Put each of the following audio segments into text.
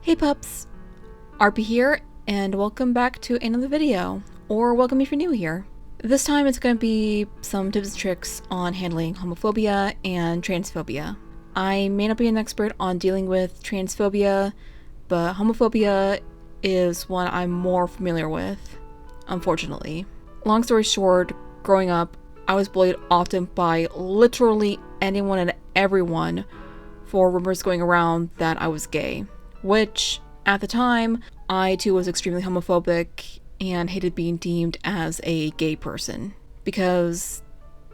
Hey pups, RP here, and welcome back to another video, or welcome if you're new here. This time it's going to be some tips and tricks on handling homophobia and transphobia. I may not be an expert on dealing with transphobia, but homophobia is one I'm more familiar with, unfortunately. Long story short, growing up, I was bullied often by literally anyone and everyone for rumors going around that I was gay. Which, at the time, I too was extremely homophobic and hated being deemed as a gay person, because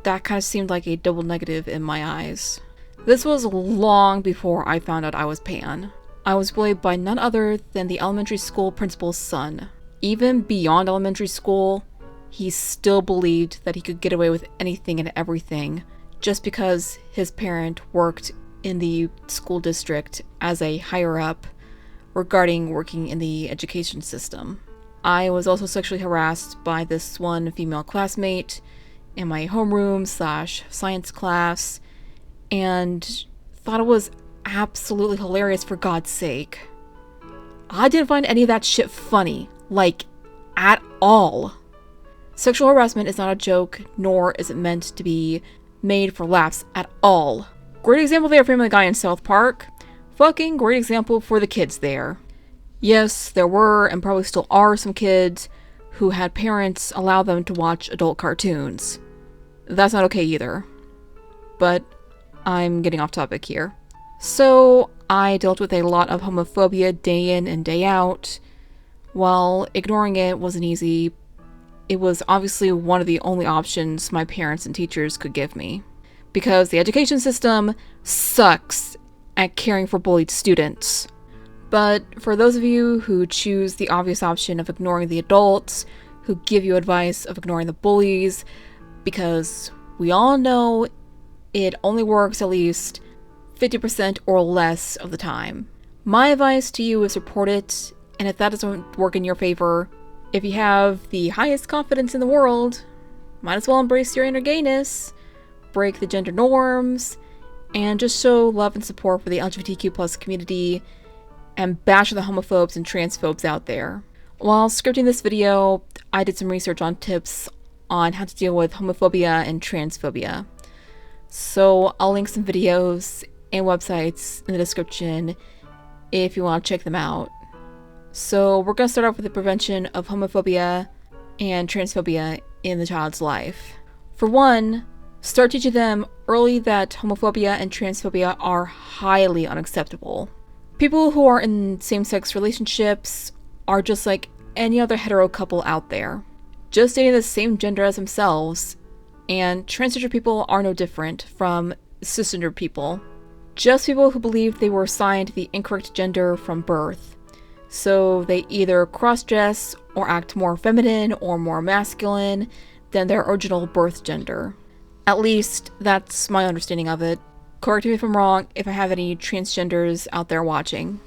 that kind of seemed like a double negative in my eyes. This was long before I found out I was pan. I was bullied by none other than the elementary school principal's son. Even beyond elementary school, he still believed that he could get away with anything and everything just because his parent worked in the school district as a higher up regarding working in the education system. I was also sexually harassed by this one female classmate in my homeroom / science class, and thought it was absolutely hilarious, for God's sake. I didn't find any of that shit funny, like, at all. Sexual harassment is not a joke, nor is it meant to be made for laughs at all. Great example there, Family Guy in South Park. Fucking great example for the kids there. Yes, there were, and probably still are, some kids who had parents allow them to watch adult cartoons. That's not okay either. But I'm getting off topic here. So, I dealt with a lot of homophobia day in and day out. While ignoring it wasn't easy, it was obviously one of the only options my parents and teachers could give me. Because the education system sucks at caring for bullied students. But for those of you who choose the obvious option of ignoring the adults who give you advice of ignoring the bullies, because we all know it only works at least 50% or less of the time. My advice to you is report it, and if that doesn't work in your favor, if you have the highest confidence in the world, might as well embrace your inner gayness, break the gender norms, and just show love and support for the LGBTQ+ community and bash the homophobes and transphobes out there. While scripting this video, I did some research on tips on how to deal with homophobia and transphobia. So I'll link some videos and websites in the description if you want to check them out. So we're going to start off with the prevention of homophobia and transphobia in the child's life. For one, start teaching them early that homophobia and transphobia are highly unacceptable. People who are in same-sex relationships are just like any other hetero couple out there, just dating the same gender as themselves, and transgender people are no different from cisgender people. Just people who believe they were assigned the incorrect gender from birth. So they either cross-dress or act more feminine or more masculine than their original birth gender. At least, that's my understanding of it. Correct me if I'm wrong if I have any transgenders out there watching.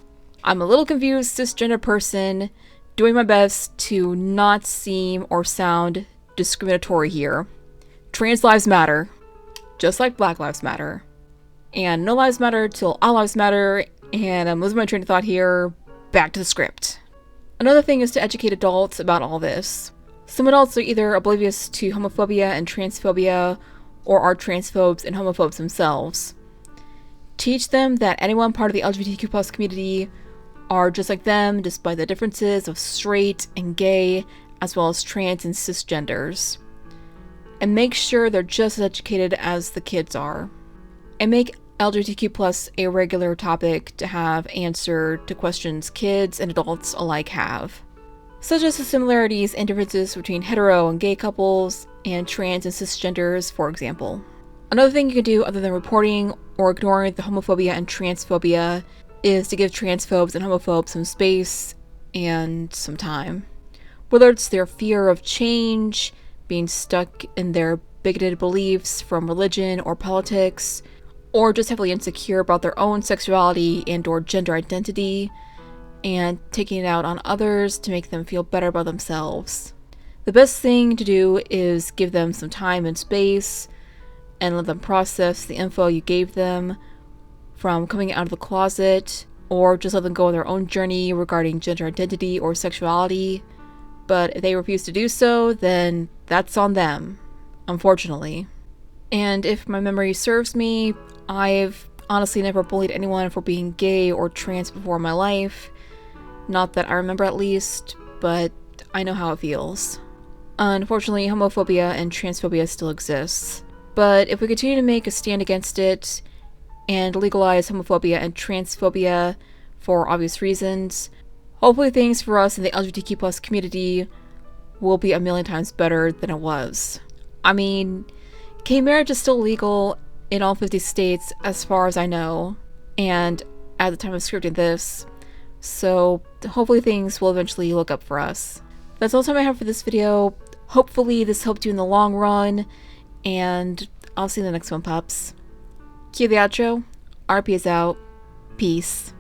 I'm a little confused cisgender person, doing my best to not seem or sound discriminatory here. Trans lives matter, just like Black lives matter. And no lives matter till all lives matter, and I'm losing my train of thought here. Back to the script. Another thing is to educate adults about all this. Some adults are either oblivious to homophobia and transphobia, or are transphobes and homophobes themselves. Teach them that anyone part of the LGBTQ+ community are just like them, despite the differences of straight and gay, as well as trans and cisgenders. And make sure they're just as educated as the kids are. And make LGBTQ+ a regular topic to have answered to questions kids and adults alike have, such as the similarities and differences between hetero and gay couples, and trans and cisgenders, for example. Another thing you can do other than reporting or ignoring the homophobia and transphobia is to give transphobes and homophobes some space and some time. Whether it's their fear of change, being stuck in their bigoted beliefs from religion or politics, or just heavily insecure about their own sexuality and or gender identity, and taking it out on others to make them feel better about themselves. The best thing to do is give them some time and space and let them process the info you gave them, from coming out of the closet or just let them go on their own journey regarding gender identity or sexuality. But if they refuse to do so, then that's on them, unfortunately. And if my memory serves me, I've honestly never bullied anyone for being gay or trans before in my life. Not that I remember, at least, but I know how it feels. Unfortunately, homophobia and transphobia still exists. But if we continue to make a stand against it and legalize homophobia and transphobia for obvious reasons, hopefully things for us in the LGBTQ+ community will be a million times better than it was. I mean, gay marriage is still legal in all 50 states as far as I know, and at the time of scripting this, so hopefully things will eventually look up for us. That's all the time I have for this video. Hopefully this helped you in the long run, and I'll see you in the next one, pups. Cue the outro. RP is out. Peace.